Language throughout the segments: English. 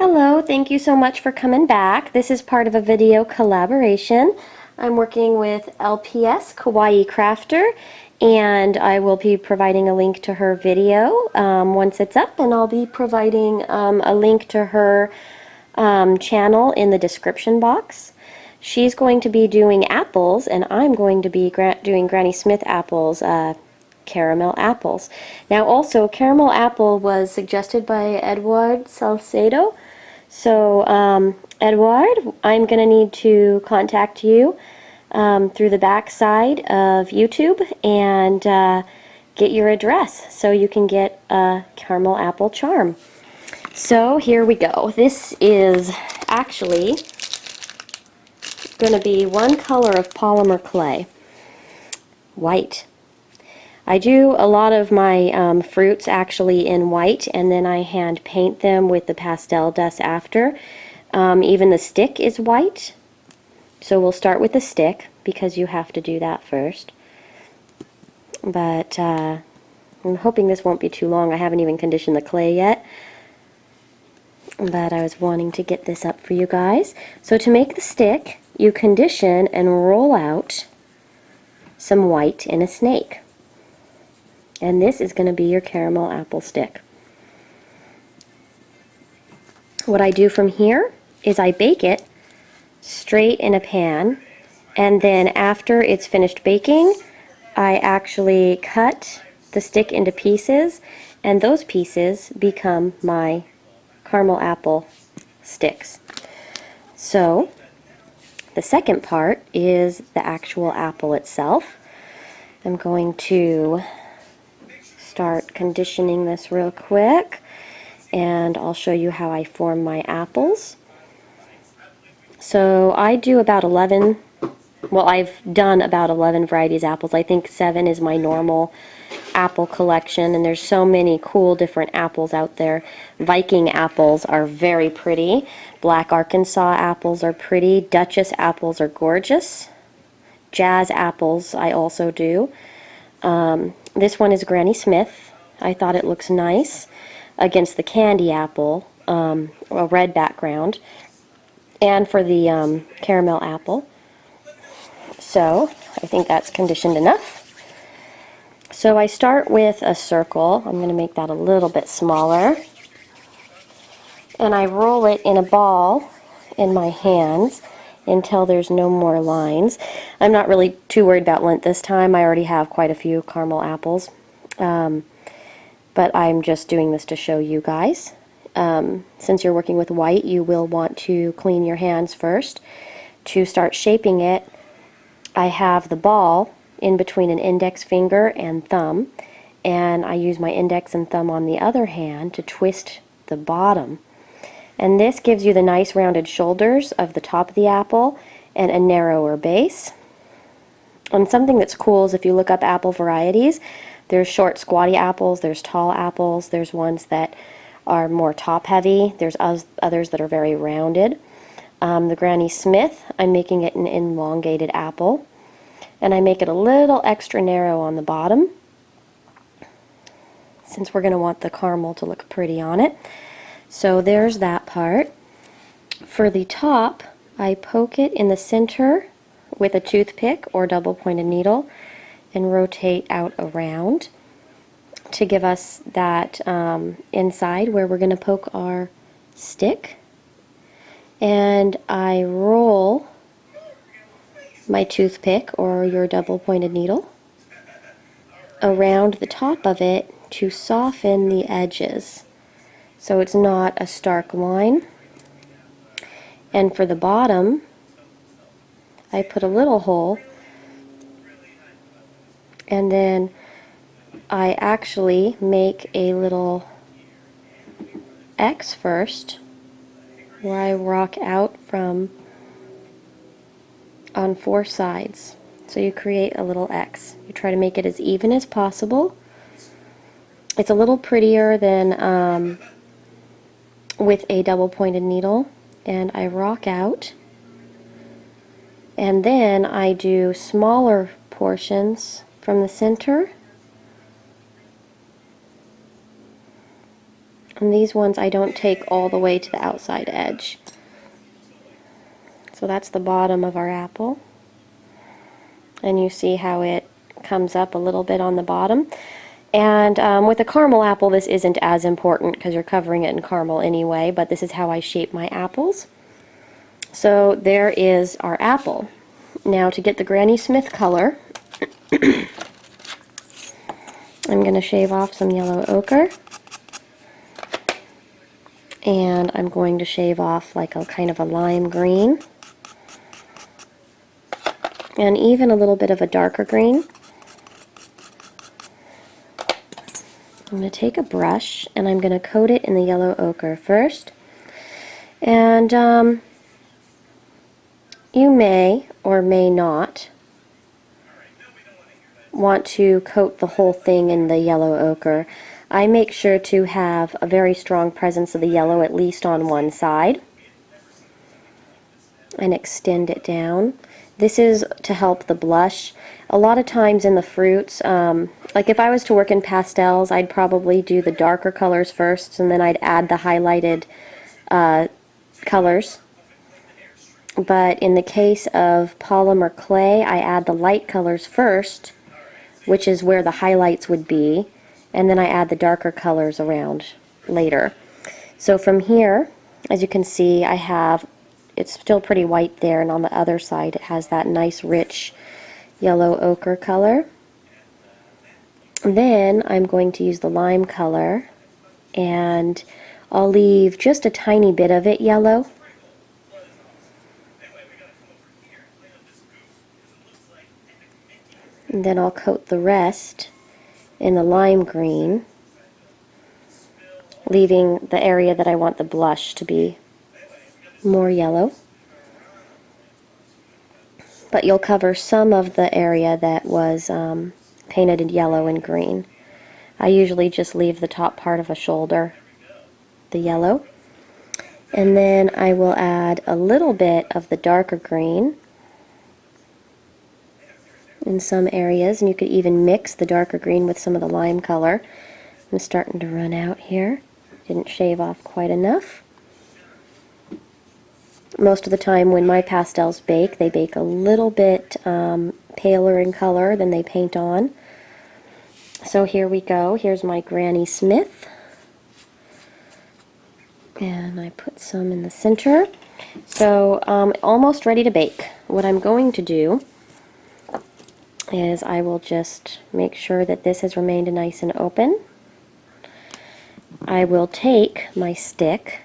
Hello, thank you so much for coming back. This is part of a video collaboration. I'm working with LPS Kawaii Crafter, and I will be providing a link to her video once it's up, and I'll be providing a link to her channel in the description box. She's going to be doing apples, and I'm going to be doing Granny Smith apples, caramel apples. Now also, caramel apple was suggested by Edward Salcedo. So, Edward, I'm going to need to contact you through the back side of YouTube and get your address so you can get a caramel apple charm. So, here we go. This is actually going to be one color of polymer clay, white. I do a lot of my fruits actually in white, and then I hand paint them with the pastel dust after. Even the stick is white, so we'll start with the stick because you have to do that first. But I'm hoping this won't be too long. I haven't even conditioned the clay yet, but I was wanting to get this up for you guys. So to make the stick, you condition and roll out some white in a snake. And this is going to be your caramel apple stick. What I do from here is I bake it straight in a pan, and then after it's finished baking, I actually cut the stick into pieces, and those pieces become my caramel apple sticks. So the second part is the actual apple itself. I'm going to start conditioning this real quick, and I'll show you how I form my apples. So I do about 11, well, I've done about 11 varieties of apples. I think 7 is my normal apple collection, and there's so many cool different apples out there. Viking apples are very pretty. Black Arkansas apples are pretty. Duchess apples are gorgeous. Jazz apples I also do. This one is Granny Smith. I thought it looks nice against the candy apple, a red background, and for the caramel apple. So I think that's conditioned enough. So I start with a circle. I'm going to make that a little bit smaller, and I roll it in a ball in my hands until there's no more lines. I'm not really too worried about lint this time. I already have quite a few caramel apples, but I'm just doing this to show you guys. Since you're working with white, you will want to clean your hands first. To start shaping it, I have the ball in between an index finger and thumb, and I use my index and thumb on the other hand to twist the bottom. And this gives you the nice rounded shoulders of the top of the apple and a narrower base. And something that's cool is if you look up apple varieties, there's short squatty apples, there's tall apples, there's ones that are more top heavy, there's others that are very rounded. The Granny Smith, I'm making it an elongated apple, and I make it a little extra narrow on the bottom since we're going to want the caramel to look pretty on it. So there's that part. For the top, I poke it in the center with a toothpick or double-pointed needle and rotate out around to give us that inside where we're going to poke our stick. And I roll my toothpick or your double-pointed needle around the top of it to soften the edges, so it's not a stark line. And for the bottom, I put a little hole, and then I actually make a little X first, where I rock out from on 4 sides. So you create a little X. You try to make it as even as possible. It's a little prettier than with a double-pointed needle, and I rock out, and then I do smaller portions from the center And these ones I don't take all the way to the outside edge. So that's the bottom of our apple. And you see how it comes up a little bit on the bottom. And with a caramel apple, this isn't as important because you're covering it in caramel anyway, but this is how I shape my apples. So there is our apple. Now to get the Granny Smith color, I'm going to shave off some yellow ochre. And I'm going to shave off like a kind of a lime green. And even a little bit of a darker green. I'm going to take a brush and I'm going to coat it in the yellow ochre first. And you may or may not want to coat the whole thing in the yellow ochre. I make sure to have a very strong presence of the yellow at least on one side and extend it down. This is to help the blush. A lot of times in the fruits, like if I was to work in pastels, I'd probably do the darker colors first and then I'd add the highlighted colors. But in the case of polymer clay, I add the light colors first, which is where the highlights would be, and then I add the darker colors around later. So from here, as you can see, I have, it's still pretty white there, and on the other side it has that nice rich yellow ochre color. Then I'm going to use the lime color, and I'll leave just a tiny bit of it yellow. And then I'll coat the rest in the lime green, leaving the area that I want the blush to be more yellow. But you'll cover some of the area that was painted in yellow and green. I usually just leave the top part of a shoulder the yellow. And then I will add a little bit of the darker green in some areas, and you could even mix the darker green with some of the lime color. I'm starting to run out here. Didn't shave off quite enough. Most of the time when my pastels bake, they bake a little bit paler in color than they paint on. So here we go. Here's my Granny Smith. And I put some in the center. So almost ready to bake. What I'm going to do is I will just make sure that this has remained nice and open. I will take my stick,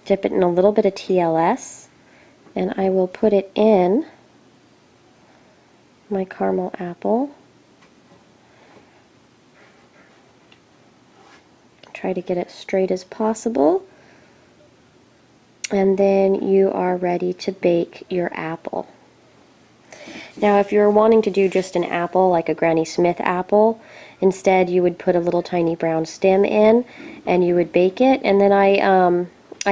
dip it in a little bit of TLS, and I will put it in my caramel apple. Try to get it straight as possible. And then you are ready to bake your apple. Now if you're wanting to do just an apple, like a Granny Smith apple, instead you would put a little tiny brown stem in and you would bake it. And then I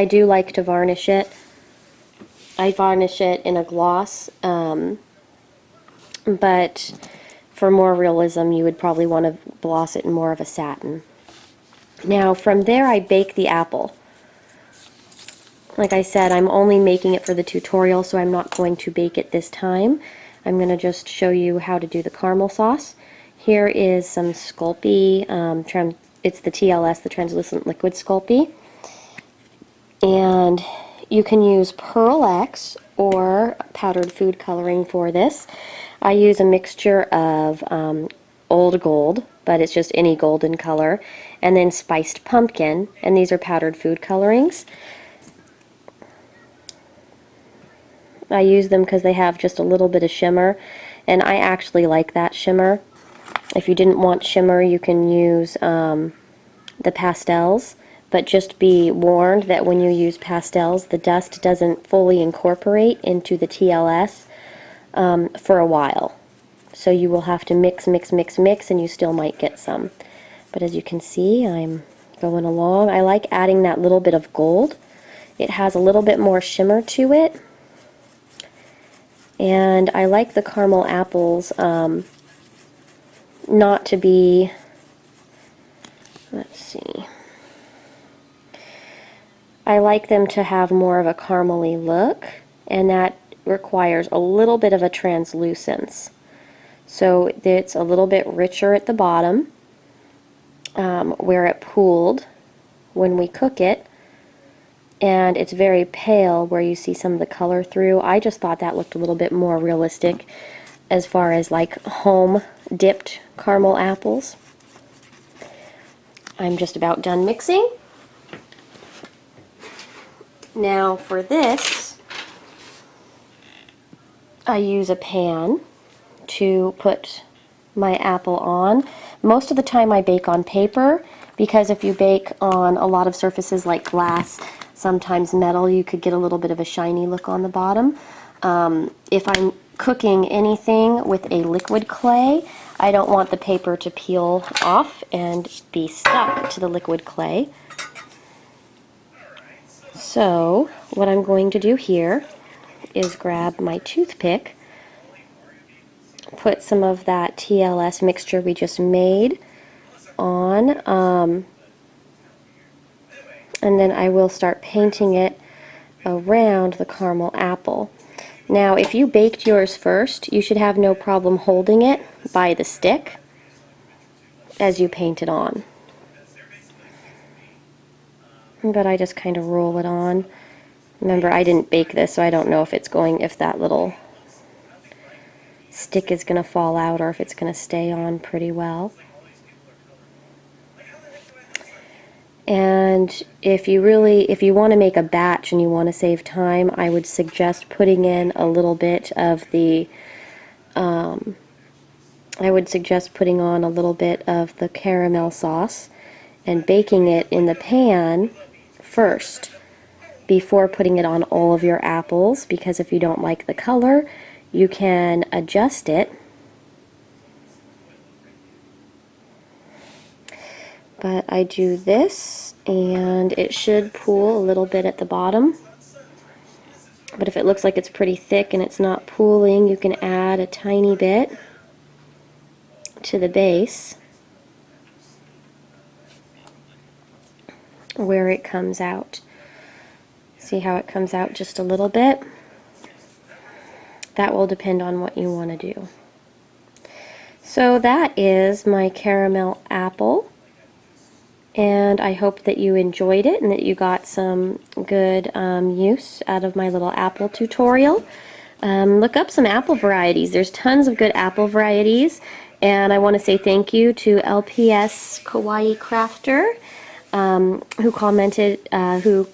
do like to varnish it. I varnish it in a gloss, but for more realism you would probably want to gloss it in more of a satin. Now from there I bake the apple. Like I said, I'm only making it for the tutorial, so I'm not going to bake it this time. I'm going to just show you how to do the caramel sauce. Here is some Sculpey, it's the TLS, the translucent liquid Sculpey. And you can use Pearl X or powdered food coloring for this. I use a mixture of Old Gold, but it's just any golden color, and then Spiced Pumpkin, and these are powdered food colorings. I use them because they have just a little bit of shimmer, and I actually like that shimmer. If you didn't want shimmer, you can use the pastels, but just be warned that when you use pastels, the dust doesn't fully incorporate into the TLS for a while. So you will have to mix, mix, mix, mix, and you still might get some. But as you can see, I'm going along. I like adding that little bit of gold. It has a little bit more shimmer to it. And I like the caramel apples not to be, let's see, I like them to have more of a caramely look, and that requires a little bit of a translucence. So it's a little bit richer at the bottom, where it pooled when we cook it, and it's very pale where you see some of the color through. I just thought that looked a little bit more realistic as far as like home dipped caramel apples. I'm just about done mixing. Now for this, I use a pan to put my apple on. Most of the time I bake on paper, because if you bake on a lot of surfaces like glass, sometimes metal, you could get a little bit of a shiny look on the bottom. If I'm cooking anything with a liquid clay, I don't want the paper to peel off and be stuck to the liquid clay. So what I'm going to do here is grab my toothpick, put some of that TLS mixture we just made on, and then I will start painting it around the caramel apple. Now if you baked yours first, you should have no problem holding it by the stick as you paint it on. But I just kind of roll it on. Remember, I didn't bake this, so I don't know if if that little stick is going to fall out or if it's going to stay on pretty well. And if you want to make a batch and you want to save time, I would suggest putting in a little bit of the, I would suggest putting on a little bit of the caramel sauce and baking it in the pan first before putting it on all of your apples, because if you don't like the color, you can adjust it. But I do this, and it should pool a little bit at the bottom. But if it looks like it's pretty thick and it's not pooling, you can add a tiny bit to the base where it comes out. See how it comes out just a little bit? That will depend on what you want to do. So that is my caramel apple, and I hope that you enjoyed it and that you got some good use out of my little apple tutorial. Look up some apple varieties. There's tons of good apple varieties, and I want to say thank you to LPS Kawaii Crafter, who commented, who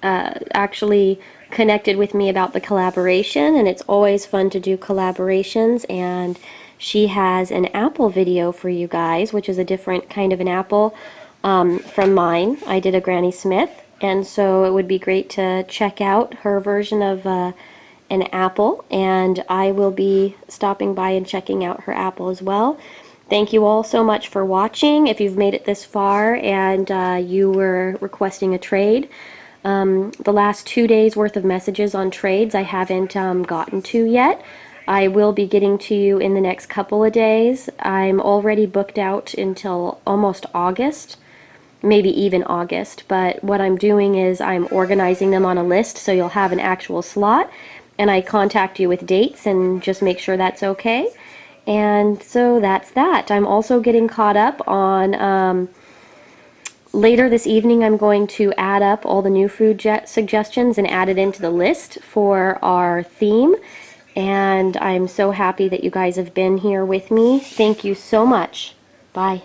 actually connected with me about the collaboration, and it's always fun to do collaborations. And she has an apple video for you guys, which is a different kind of an apple from mine. I did a Granny Smith, and so it would be great to check out her version of an apple, and I will be stopping by and checking out her apple as well. Thank you all so much for watching. If you've made it this far and you were requesting a trade, the last 2 days worth of messages on trades I haven't gotten to yet. I will be getting to you in the next couple of days. I'm already booked out until almost August, maybe even August, but what I'm doing is I'm organizing them on a list so you'll have an actual slot, and I contact you with dates and just make sure that's okay. And so that's that. I'm also getting caught up on later this evening. I'm going to add up all the new food suggestions and add it into the list for our theme. And I'm so happy that you guys have been here with me. Thank you so much. Bye.